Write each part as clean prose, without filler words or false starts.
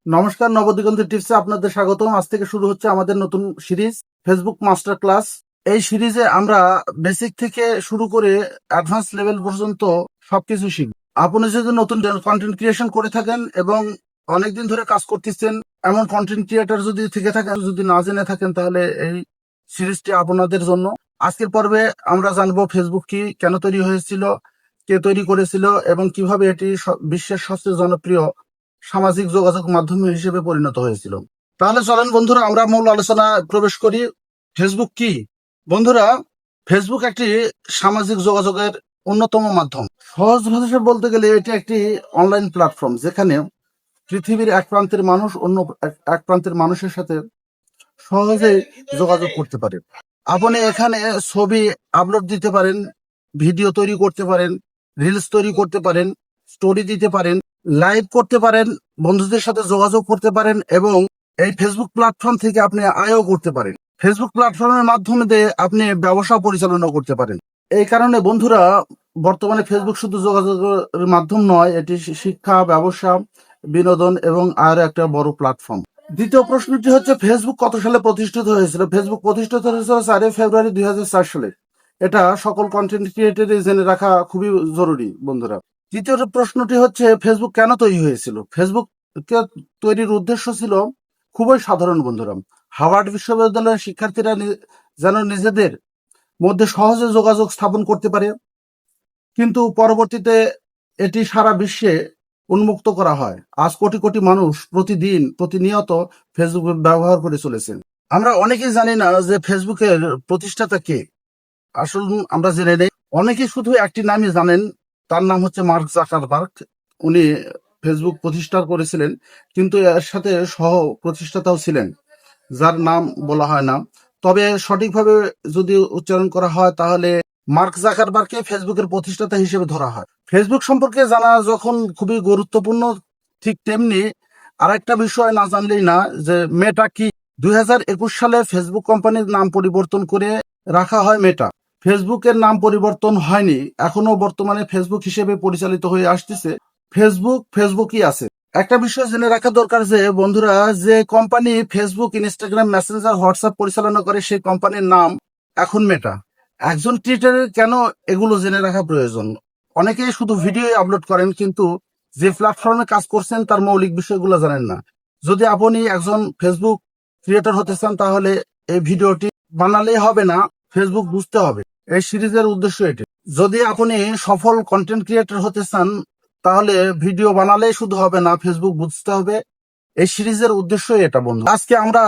নমস্কার, নবদিগন্তের টিপসে আপনাদের স্বাগতম। আজ থেকে শুরু হচ্ছে আমাদের নতুন সিরিজ ফেসবুক মাস্টার ক্লাস। এই সিরিজে আমরা বেসিক থেকে শুরু করে অ্যাডভান্স লেভেল পর্যন্ত সবকিছু শিখব। আপনি যদি নতুন কন্টেন্ট ক্রিয়েশন করে থাকেন এবং অনেকদিন ধরে কাজ করতেছেন, এমন কন্টেন্ট ক্রিয়েটর যদি থেকে থাকেন, যদি না জেনে থাকেন, তাহলে এই সিরিজটি আপনাদের জন্য। আজকের পর্বে আমরা জানবো ফেসবুক কি, কেন তৈরি হয়েছিল, কে তৈরি করেছিল এবং কিভাবে এটি বিশ্বের সবচেয়ে জনপ্রিয় সামাজিক যোগাযোগ মাধ্যম হিসেবে পরিণত হয়েছিল। তাহলে চলেন বন্ধুরা, আমরা মূল আলোচনায় প্রবেশ করি। ফেসবুক কি? বন্ধুরা, ফেসবুক একটি সামাজিক যোগাযোগের অন্যতম মাধ্যম। সহজ ভাষায় বলতে গেলে এটি একটি অনলাইন প্ল্যাটফর্ম, যেখানে পৃথিবীর এক প্রান্তের মানুষ অন্য এক প্রান্তের মানুষের সাথে সহজে যোগাযোগ করতে পারে। আপনি এখানে ছবি আপলোড দিতে পারেন, ভিডিও তৈরি করতে পারেন, রিলস তৈরি করতে পারেন, স্টোরি দিতে পারেন, লাইভ করতে পারেন, বন্ধুদের সাথে যোগাযোগ করতে পারেন এবং এই ফেসবুক প্ল্যাটফর্ম থেকে আপনি আয়ও করতে পারেন। ফেসবুক প্ল্যাটফর্মের মাধ্যমে দিয়ে আপনি ব্যবসা পরিচালনা করতে পারেন। এই কারণে বন্ধুরা, বর্তমানে ফেসবুক শুধু যোগাযোগের মাধ্যম নয়, এটি শিক্ষা, ব্যবসা, বিনোদন এবং আরো একটা বড় প্ল্যাটফর্ম। দ্বিতীয় প্রশ্নটি হচ্ছে, ফেসবুক কত সালে প্রতিষ্ঠিত হয়েছিল? ফেসবুক প্রতিষ্ঠিত হয়েছিল 4 ফেব্রুয়ারি 2004 সালে। এটা সকল কন্টেন্ট ক্রিয়েটরই জেনে রাখা খুবই জরুরি বন্ধুরা। তৃতীয় প্রশ্নটি হচ্ছে, ফেসবুক কেন তৈরি হয়েছিল? ফেসবুক তৈরির উদ্দেশ্য ছিল খুবই সাধারণ বন্ধুরা। হার্ভার্ড বিশ্ববিদ্যালয়ের শিক্ষার্থীরা যেন নিজেদের মধ্যে সহজে যোগাযোগ স্থাপন করতে পারে, কিন্তু পরবর্তীতে এটি সারা বিশ্বে উন্মুক্ত করা হয়। আজ কোটি কোটি মানুষ প্রতিনিয়ত ফেসবুক ব্যবহার করে চলেছেন। আমরা অনেকেই জানি না যে ফেসবুকের প্রতিষ্ঠাতা কে। আসলে আমরা জেনে নেই। অনেকেই শুধু একটি নামই জানেন, তার নাম হচ্ছে মার্ক জাকারবার্গ। উনি ফেসবুক প্রতিষ্ঠা করেছিলেন, কিন্তু এর সাথে সহ প্রতিষ্ঠাতাও ছিলেন, যার নাম বলা হয় না। তবে সঠিকভাবে যদি উচ্চারণ করা হয়, তাহলে মার্ক জাকারবার্গকে ফেসবুকের প্রতিষ্ঠাতা হিসেবে ধরা হয়। ফেসবুক সম্পর্কে জানা যখন খুবই গুরুত্বপূর্ণ, ঠিক তেমনি আরেকটা বিষয় না জানলেই না, যে মেটা কি। 2021 সালে ফেসবুক কোম্পানির নাম পরিবর্তন করে রাখা হয় মেটা। ফেসবুকের নাম পরিবর্তন হয়নি, এখনো বর্তমানে ফেসবুক হিসেবে পরিচালিত হয়ে আসতেছে। ফেসবুকই আছে। একটা বিষয় জেনে রাখা দরকার যে বন্ধুরা, যে company Facebook, Instagram, Messenger, WhatsApp পরিচালনা করে, সেই কোম্পানির নাম এখন মেটা। একজন ক্রিয়েটরের কেন এগুলো জেনে রাখা প্রয়োজন? অনেকেই শুধু ভিডিও আপলোড করেন, কিন্তু যে প্ল্যাটফর্মে কাজ করছেন তার মৌলিক বিষয়গুলো জানেন না। যদি আপনি একজন ফেসবুক ক্রিয়েটর হতে চান, তাহলে এই ভিডিওটি বানালেই হবে না, ফেসবুক বুঝতে হবে। এই সিরিজের উদ্দেশ্য এটি। যদি আপনি সফল কন্টেন্ট ক্রিয়েটর হতে চান, তাহলে ভিডিও বানালেই শুধু হবে না, ফেসবুক বুঝতে হবে। এই সিরিজের উদ্দেশ্য এটা বন্ধু। আজকে আমরা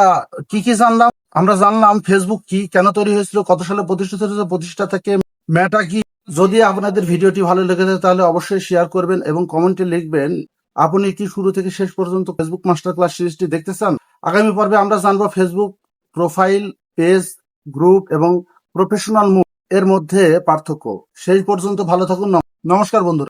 কি কি জানলাম? আমরা জানলাম ফেসবুক কি, কেন তৈরি হয়েছিল, কত সালে প্রতিষ্ঠিত হয়েছিল, প্রতিষ্ঠাতা কে, মেটা কি। যদি আপনাদের ভিডিওটি ভালো লেগে থাকে, তাহলে অবশ্যই শেয়ার করবেন এবং কমেন্টে লিখবেন আপনি কি শুরু থেকে শেষ পর্যন্ত ফেসবুক মাস্টার ক্লাস সিরিজটি দেখতে চান। আগামী পর্বে আমরা জানবো ফেসবুক প্রোফাইল, পেজ, গ্রুপ এবং প্রফেশনাল মুড এর মধ্যে পার্থক্য। সেই পর্যন্ত ভালো থাকুন। নমস্কার বন্ধুরা।